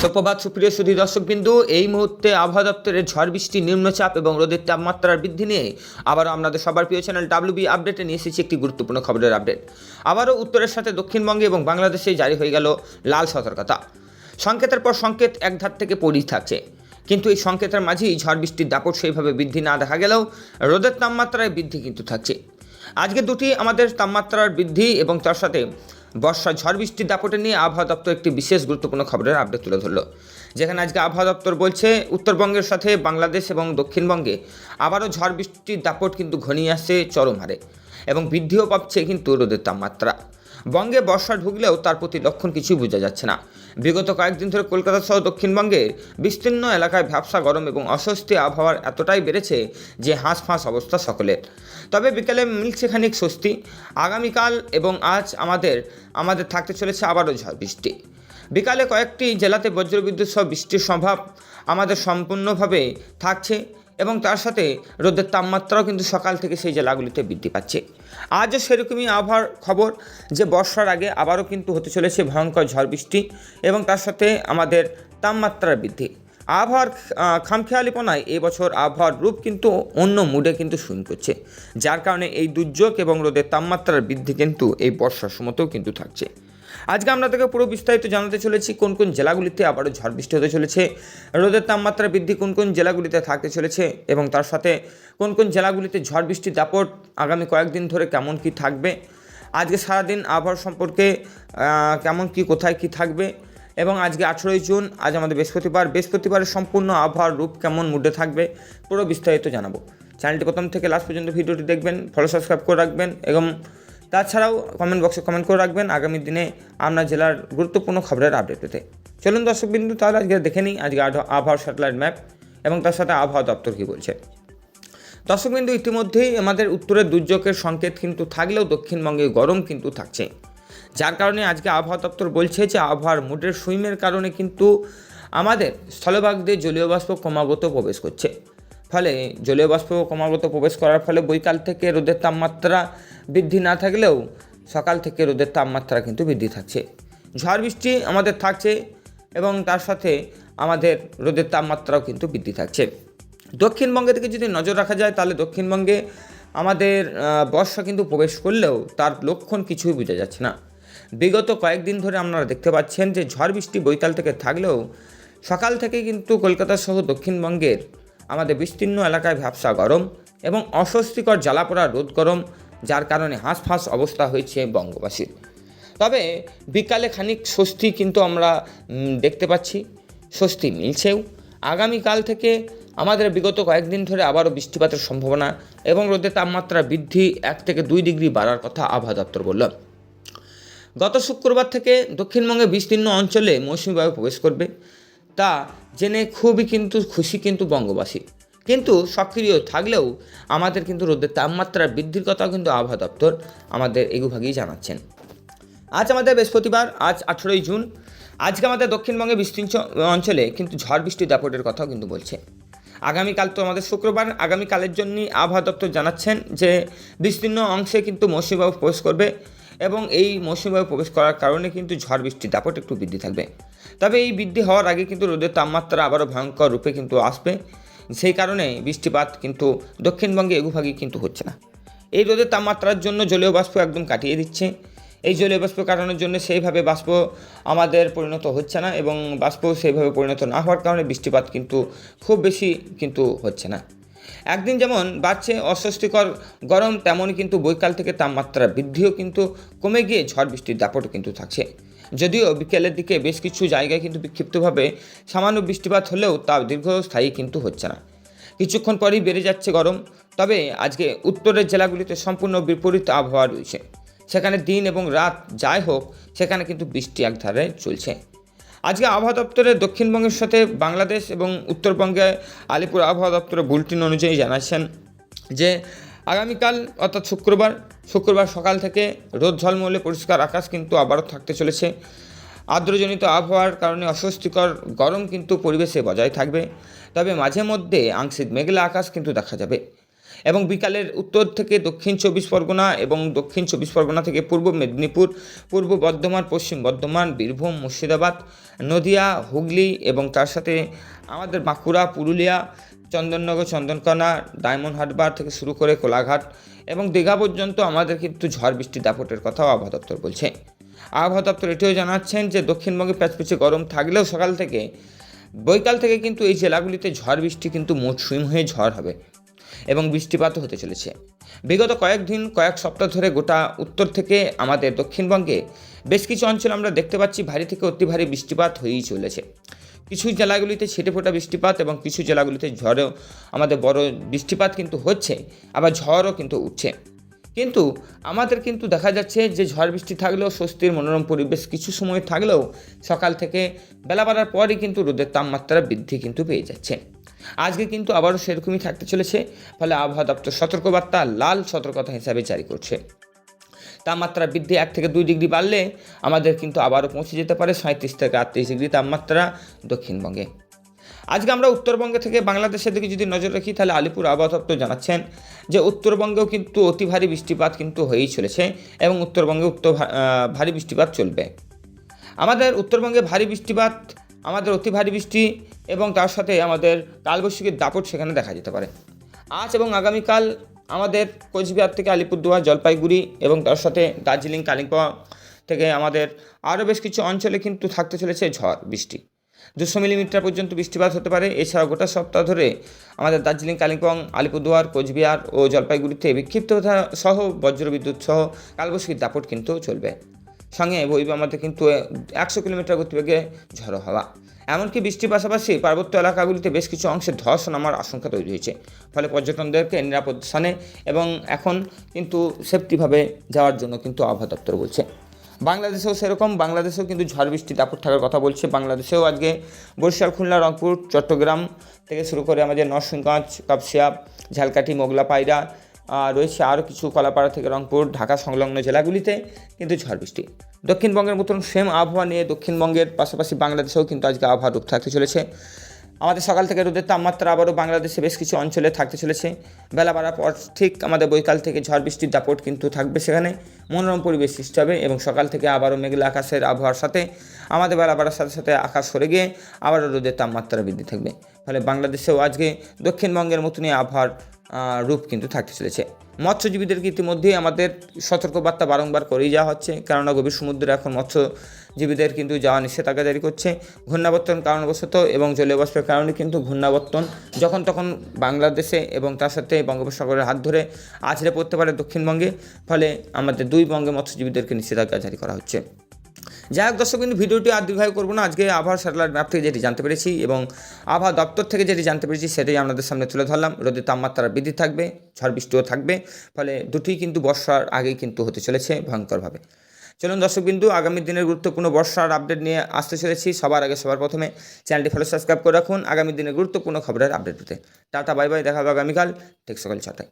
সুপ্রভাত সুপ্রিয় সুধী দর্শকবিন্দু, এই মুহূর্তে আবহাওয়া দপ্তরের ঝড় বৃষ্টি, নিম্নচাপ এবং রোদের তাপমাত্রার বৃদ্ধি নিয়ে আবারও আপনাদের সবার প্রিয় চ্যানেল WB আপডেটে নিয়ে এসেছি একটি গুরুত্বপূর্ণ খবরের আপডেট। আবারও উত্তরের সাথে দক্ষিণবঙ্গে এবং বাংলাদেশে জারি হয়ে গেল লাল সতর্কতা। সংকেতের পর সংকেত এক ধার থেকে পড়েই থাকছে, কিন্তু এই সংকেতের মাঝেই ঝড় বৃষ্টির দাপট সেইভাবে বৃদ্ধি না দেখা গেলেও রোদের তাপমাত্রায় বৃদ্ধি কিন্তু থাকছে। আজকে দুটি আমাদের তাপমাত্রার বৃদ্ধি এবং তার সাথে বর্ষা ঝড় বৃষ্টির দাপটে নিয়ে আবহাওয়া দপ্তর একটি বিশেষ গুরুত্বপূর্ণ খবরের আপডেট তুলে ধরল, যেখানে আজকে আবহাওয়া দপ্তর বলছে উত্তরবঙ্গের সাথে বাংলাদেশ এবং দক্ষিণবঙ্গে আবারও ঝড় বৃষ্টির দাপট কিন্তু ঘনিয়ে আসছে চরম হারে এবং বৃদ্ধিও পাচ্ছে কিন্তু রোদের তাপমাত্রা। বঙ্গে বর্ষা ঢুকলেও তার প্রতি লক্ষণ কিছুই বোঝা যাচ্ছে না। বিগত কয়েকদিন ধরে কলকাতা সহ দক্ষিণবঙ্গের বিস্তীর্ণ এলাকায় ভ্যাপসা গরম এবং অস্বস্তি আবহাওয়ার এতটাই বেড়েছে যে হাঁসফাঁস অবস্থা সকলের। তবে বিকেলে মিলছে খানিক স্বস্তি। আগামীকাল এবং আজ আমাদের থাকতে চলেছে আবারও ঝড় বৃষ্টি। বিকালে কয়েকটি জেলাতে বজ্রবিদ্যুৎ সহ বৃষ্টির সম্ভাব আমাদের সম্পূর্ণভাবে থাকছে এবং তার সাথে রোদের তাপমাত্রাও কিন্তু সকাল থেকে সেই জেলাগুলিতে বৃদ্ধি পাচ্ছে। আজও সেরকমই আবহাওয়ার খবর যে বর্ষার আগে আবারও কিন্তু হতে চলেছে ভয়ঙ্কর ঝড় বৃষ্টি এবং তার সাথে আমাদের তাপমাত্রার বৃদ্ধি। আবহাওয়ার খামখেয়ালিপনায় এবছর আবহাওয়ার রূপ কিন্তু অন্য মুডে কিন্তু সুইং করছে, যার কারণে এই দুর্যোগ এবং রোদের তাপমাত্রার বৃদ্ধি কিন্তু এই বর্ষার সময়তেও কিন্তু থাকছে। আজকে আপনাদেরকে পুরো বিস্তারিত জানাতে চলেছি কোন কোন জেলাগুলিতে আবারও ঝড় বৃষ্টি হতে চলেছে, রোদের তাপমাত্রা বৃদ্ধি কোন কোন জেলাগুলিতে থাকতে চলেছে এবং তার সাথে কোন কোন জেলাগুলিতে ঝড় বৃষ্টির দাপট আগামী কয়েকদিন ধরে কেমন কি থাকবে, আজকে সারাদিন আবহাওয়া সম্পর্কে কেমন কি কোথায় কি থাকবে এবং আজকে 18ই জুন, আজ আমাদের বৃহস্পতিবারের সম্পূর্ণ আবহাওয়ার রূপ কেমন মুডে থাকবে পুরো বিস্তারিত জানাবো। চ্যানেলটি প্রথম থেকে লাস্ট পর্যন্ত ভিডিওটি দেখবেন, ফলো সাবস্ক্রাইব করে রাখবেন এবং তাছাড়াও কমেন্ট বক্সে কমেন্ট করে রাখবেন আগামী দিনে আপনার জেলার গুরুত্বপূর্ণ খবরের আপডেট পেতে। চলুন দর্শকবিন্দু, তাহলে আজকে দেখে নিই আজকে আবহাওয়ার স্যাটেলাইট ম্যাপ এবং তার সাথে আবহাওয়া দপ্তর কী বলছে। দর্শকবিন্দু, ইতিমধ্যেই আমাদের উত্তরের দুর্যোগের সংকেত কিন্তু থাকলেও দক্ষিণবঙ্গে গরম কিন্তু থাকছে, যার কারণে আজকে আবহাওয়া দপ্তর বলছে যে আবহাওয়ার মুডের সুইমের কারণে কিন্তু আমাদের স্থলভাগ দিয়ে জলীয় বাষ্প ক্রমাগত প্রবেশ করছে। ফলে জলীয় বাষ্প ক্রমাগত প্রবেশ করার ফলে বৈকাল থেকে রোদের তাপমাত্রা বৃদ্ধি না থাকলেও সকাল থেকে রোদের তাপমাত্রা কিন্তু বৃদ্ধি থাকছে। ঝড় বৃষ্টি আমাদের থাকছে এবং তার সাথে আমাদের রোদের তাপমাত্রাও কিন্তু বৃদ্ধি থাকছে। দক্ষিণবঙ্গে থেকে যদি নজর রাখা যায় তাহলে দক্ষিণবঙ্গে আমাদের বর্ষা কিন্তু প্রবেশ করলেও তার লক্ষণ কিছুই বোঝা যাচ্ছে না। বিগত কয়েকদিন ধরে আপনারা দেখতে পাচ্ছেন যে ঝড় বৃষ্টি বৈকাল থেকে থাকলেও সকাল থেকে কিন্তু কলকাতা সহ দক্ষিণবঙ্গের আমাদের বিস্তীর্ণ এলাকায় ভ্যাপসা গরম এবং অস্বস্তিকর জ্বালাপোড়া রোদ গরম, যার কারণে হাঁসফাঁস অবস্থা হয়েছে বঙ্গবাসীর। তবে বিকালে খানিক স্বস্তি কিন্তু আমরা দেখতে পাচ্ছি, স্বস্তি মিলছেও। আগামীকাল থেকে আমাদের বিগত কয়েকদিন ধরে আবারও বৃষ্টিপাতের সম্ভাবনা এবং রোদের তাপমাত্রা বৃদ্ধি 1 থেকে 2 ডিগ্রি বাড়ার কথা আবহাওয়া দপ্তর বলল। গত শুক্রবার থেকে দক্ষিণবঙ্গের বিস্তীর্ণ অঞ্চলে মৌসুমি বায়ু প্রবেশ করবে, তা জেনে খুবই কিন্তু খুশি কিন্তু বঙ্গবাসী। কিন্তু সক্রিয় থাকলেও আমাদের কিন্তু রোদের তাপমাত্রার বৃদ্ধির কথাও কিন্তু আবহাওয়া দপ্তর আমাদের এগুভাগেই জানাচ্ছেন। আজ আমাদের বৃহস্পতিবার, আজ 18ই জুন। আজকে আমাদের দক্ষিণবঙ্গের বিস্তীর্ণ অঞ্চলে কিন্তু ঝড় বৃষ্টির দাপটের কথাও কিন্তু বলছে। আগামীকাল তো আমাদের শুক্রবার, আগামীকালের জন্যই আবহাওয়া দপ্তর জানাচ্ছেন যে বিস্তীর্ণ অংশে কিন্তু মৌসুমি বায়ু প্রবেশ করবে এবং এই মৌসুমি বায়ু প্রবেশ করার কারণে কিন্তু ঝড় বৃষ্টির দাপট একটু বৃদ্ধি থাকবে। তবে এই বৃদ্ধি হওয়ার আগে কিন্তু রোদের তাপমাত্রা আবারও ভয়ঙ্কর রূপে কিন্তু আসবে, সেই কারণে বৃষ্টিপাত কিন্তু দক্ষিণবঙ্গে এগুভাগে কিন্তু হচ্ছে না। এই রোদের তাপমাত্রার জন্য জলীয় বাষ্প একদম কাটিয়ে দিচ্ছে। এই জলীয় বাষ্প কাটানোর জন্য সেইভাবে বাষ্প আমাদের পরিণত হচ্ছে না এবং বাষ্প সেইভাবে পরিণত না হওয়ার কারণে বৃষ্টিপাত কিন্তু খুব বেশি কিন্তু হচ্ছে না। একদিন যেমন বাড়ছে অস্বস্তিকর গরম, তেমনই কিন্তু বৈকাল থেকে তাপমাত্রা বৃদ্ধিও কিন্তু কমে গিয়ে ঝড় বৃষ্টির দাপটও কিন্তু থাকছে। যদিও বিকেলের দিকে বেশ কিছু জায়গায় কিন্তু বিক্ষিপ্তভাবে সামান্য বৃষ্টিপাত হলেও তা দীর্ঘস্থায়ী কিন্তু হচ্ছে না, কিছুক্ষণ পরেই বেড়ে যাচ্ছে গরম। তবে আজকে উত্তরের জেলাগুলিতে সম্পূর্ণ বিপরীত আবহাওয়া রয়েছে, সেখানে দিন এবং রাত যাই হোক সেখানে কিন্তু বৃষ্টি একধারে চলছে। আজকে আবহাওয়া দপ্তরের দক্ষিণবঙ্গের সাথে বাংলাদেশ এবং উত্তরবঙ্গে আলিপুর আবহাওয়া দপ্তরের বুলেটিন অনুযায়ী জানাচ্ছেন যে আগামীকাল অর্থাৎ শুক্রবার সকাল থেকে রোদ ঝলমলে পরিষ্কার আকাশ কিন্তু আবারও থাকতে চলেছে। আর্দ্রজনিত আবহাওয়ার কারণে অস্বস্তিকর গরম কিন্তু পরিবেশে বজায় থাকবে, তবে মাঝে মধ্যে আংশিক মেঘলা আকাশ কিন্তু দেখা যাবে। এবং বিকালের উত্তর থেকে দক্ষিণ চব্বিশ পরগনা এবং দক্ষিণ চব্বিশ পরগনা থেকে পূর্ব মেদিনীপুর, পূর্ব বর্ধমান, পশ্চিম বর্ধমান, বীরভূম, মুর্শিদাবাদ, নদিয়া, হুগলি এবং তার সাথে আমাদের বাঁকুড়া, পুরুলিয়া, চন্দননগর, চন্দনকোনা, ডায়মন্ড হারবার থেকে শুরু করে কোলাঘাট এবং দীঘা পর্যন্ত আমাদের কিন্তু ঝড় বৃষ্টি দাপটের কথাও আবহাওয়া দপ্তর বলছে। আবহাওয়া দপ্তর এটিও জানাচ্ছেন যে দক্ষিণবঙ্গে প্যাচপ্যাচে গরম থাকলেও সকাল থেকে বৈকাল থেকে কিন্তু এই জেলাগুলিতে ঝড় বৃষ্টি কিন্তু মৌসুম হয়ে ঝড় হবে এবং বৃষ্টিপাতও হতে চলেছে। বিগত কয়েকদিন কয়েক সপ্তাহ ধরে গোটা উত্তর থেকে আমাদের দক্ষিণবঙ্গে বেশ কিছু অঞ্চল আমরা দেখতে পাচ্ছি ভারী থেকে অতি ভারী বৃষ্টিপাত হয়েই চলেছে। কিছু জেলাগুলিতে ছিটে ফোটা বৃষ্টিপাত এবং কিছু জেলাগুলিতে ঝড়েও আমাদের বড় বৃষ্টিপাত কিন্তু হচ্ছে, আবার ঝড়ও কিন্তু উঠছে। কিন্তু আমাদের কিন্তু দেখা যাচ্ছে যে ঝড় বৃষ্টি থাকলেও স্বস্তির মনোরম পরিবেশ কিছু সময় থাকলেও সকাল থেকে বেলা বাড়ার পরই কিন্তু রোদের তাপমাত্রা বৃদ্ধি কিন্তু পেয়ে যাচ্ছে। আজকে কিন্তু আবারও সেরকমই থাকতে চলেছে, ফলে আবহাওয়া দপ্তর সতর্কবার্তা লাল সতর্কতা হিসাবে জারি করছে। তাপমাত্রা বৃদ্ধি 1 থেকে 2 ডিগ্রি বাড়লে আমাদের কিন্তু আবারও পৌঁছে যেতে পারে 37 থেকে 38 ডিগ্রি তাপমাত্রা দক্ষিণবঙ্গে। আজকে আমরা উত্তরবঙ্গে থেকে বাংলাদেশের দিকে যদি নজর রাখি, তাহলে আলিপুর আবহাওয়া দপ্তর জানাচ্ছেন যে উত্তরবঙ্গেও কিন্তু অতি ভারী বৃষ্টিপাত কিন্তু হয়েই চলেছে এবং উত্তরবঙ্গে ভারী বৃষ্টিপাত চলবে। আমাদের উত্তরবঙ্গে ভারী বৃষ্টিপাত, আমাদের অতি ভারী বৃষ্টি এবং তার সাথে আমাদের কালবৈশাখীর দাপট সেখানে দেখা যেতে পারে। আজ এবং আগামীকাল আমাদের কোচবিহার থেকে আলিপুরদুয়ার, জলপাইগুড়ি এবং তার সাথে দার্জিলিং, কালিম্পং থেকে আমাদের আরও বেশ কিছু অঞ্চলে কিন্তু থাকতে চলেছে ঝড় বৃষ্টি। 200 মিলিমিটার পর্যন্ত বৃষ্টিপাত হতে পারে। এছাড়াও গোটা সপ্তাহ ধরে আমাদের দার্জিলিং, কালিম্পং, আলিপুরদুয়ার, কোচবিহার ও জলপাইগুড়িতে বিক্ষিপ্ততা সহ বজ্রবিদ্যুৎ সহ কালবৈশাখীর দাপট কিন্তু চলবে। সঙ্গে বইবে আমাদের কিন্তু 100 কিলোমিটার গতিবেগে ঝড়ো হাওয়া। এমনকি বৃষ্টির পাশাপাশি পার্বত্য এলাকাগুলিতে বেশ কিছু অংশে ধস নামার আশঙ্কা তৈরি হয়েছে, ফলে পর্যটকদেরকে নিরাপদ স্থানে এবং এখন কিন্তু সেফটিভাবে যাওয়ার জন্য কিন্তু আবহাওয়া দপ্তর বলছে। বাংলাদেশেও সেরকম, বাংলাদেশেও কিন্তু ঝড় বৃষ্টি দাপট থাকার কথা বলছে। বাংলাদেশেও আজকে বরিশাল, খুলনা, রংপুর, চট্টগ্রাম থেকে শুরু করে আমাদের নরসিংগঞ্জ, কাপসিয়া, ঝালকাঠি, মোগলা, পায়রা রয়েছে আরও কিছু, কলাপাড়া থেকে রংপুর, ঢাকা সংলগ্ন জেলাগুলিতে কিন্তু ঝড় বৃষ্টি। দক্ষিণবঙ্গের মতন সেম আবহাওয়া নিয়ে দক্ষিণবঙ্গের পাশাপাশি বাংলাদেশেও কিন্তু আজকে আবহাওয়া রূপ থাকতে চলেছে। আমাদের সকাল থেকে রোদের তাপমাত্রা আবারও বাংলাদেশে বেশ কিছু অঞ্চলে থাকতে চলেছে। বেলা বাড়ার পর ঠিক আমাদের বৈকাল থেকে ঝড় বৃষ্টির দাপট কিন্তু থাকবে, সেখানে মনোরম পরিবেশ সৃষ্টি হবে এবং সকাল থেকে আবারও মেঘলা আকাশের আবহাওয়ার সাথে আমাদের বেলা বাড়ার সাথে সাথে আকাশ সরে গিয়ে আবারও রোদের তাপমাত্রা বৃদ্ধি থাকবে। ফলে বাংলাদেশেও আজকে দক্ষিণবঙ্গের মতনই আবহাওয়ার রূপ কিন্তু থাকতে চলেছে। মৎস্যজীবীদেরকে ইতিমধ্যেই আমাদের সতর্কবার্তা বারংবার করেই যাওয়া হচ্ছে, কেননা গভীর সমুদ্রে এখন মৎস্যজীবীদের কিন্তু যাওয়া নিষেধাজ্ঞা জারি করছে। ঘূর্ণাবর্তন কারণবশত এবং জলীয় বাষ্পের কারণে কিন্তু ঘূর্ণাবর্তন যখন তখন বাংলাদেশে এবং তার সাথে বঙ্গোপসাগরের হাত ধরে আছড়ে পড়তে পারে দক্ষিণবঙ্গে, ফলে আমাদের 2 বঙ্গে মৎস্যজীবীদেরকে নিষেধাজ্ঞা জারি করা হচ্ছে। যাই হোক দর্শক, কিন্তু ভিডিওটি আর দীর্ঘায়ু করবো না। আজকে আবহাওয়ার স্যাটেলাইট ম্যাপ থেকে যেটি জানতে পেরেছি এবং আবহাওয়া দপ্তর থেকে যেটি জানতে পেরেছি সেটাই আপনাদের সামনে তুলে ধরলাম। রোদের তাপমাত্রা বৃদ্ধি থাকবে, ঝড় বৃষ্টিও থাকবে, ফলে দুটোই কিন্তু বর্ষার আগেই কিন্তু হতে চলেছে ভয়ঙ্করভাবে। চলুন দর্শকবিন্দু, আগামী দিনের গুরুত্বপূর্ণ বর্ষার আপডেট নিয়ে আসতে চলেছি সবার আগে সবার প্রথমে। চ্যানেলটি ফলো, সাবস্ক্রাইব করে রাখুন আগামী দিনের গুরুত্বপূর্ণ খবরের আপডেট পেতে। টাটা, বাই বাই, দেখা হবে আগামীকাল ঠিক সকাল 6টায়।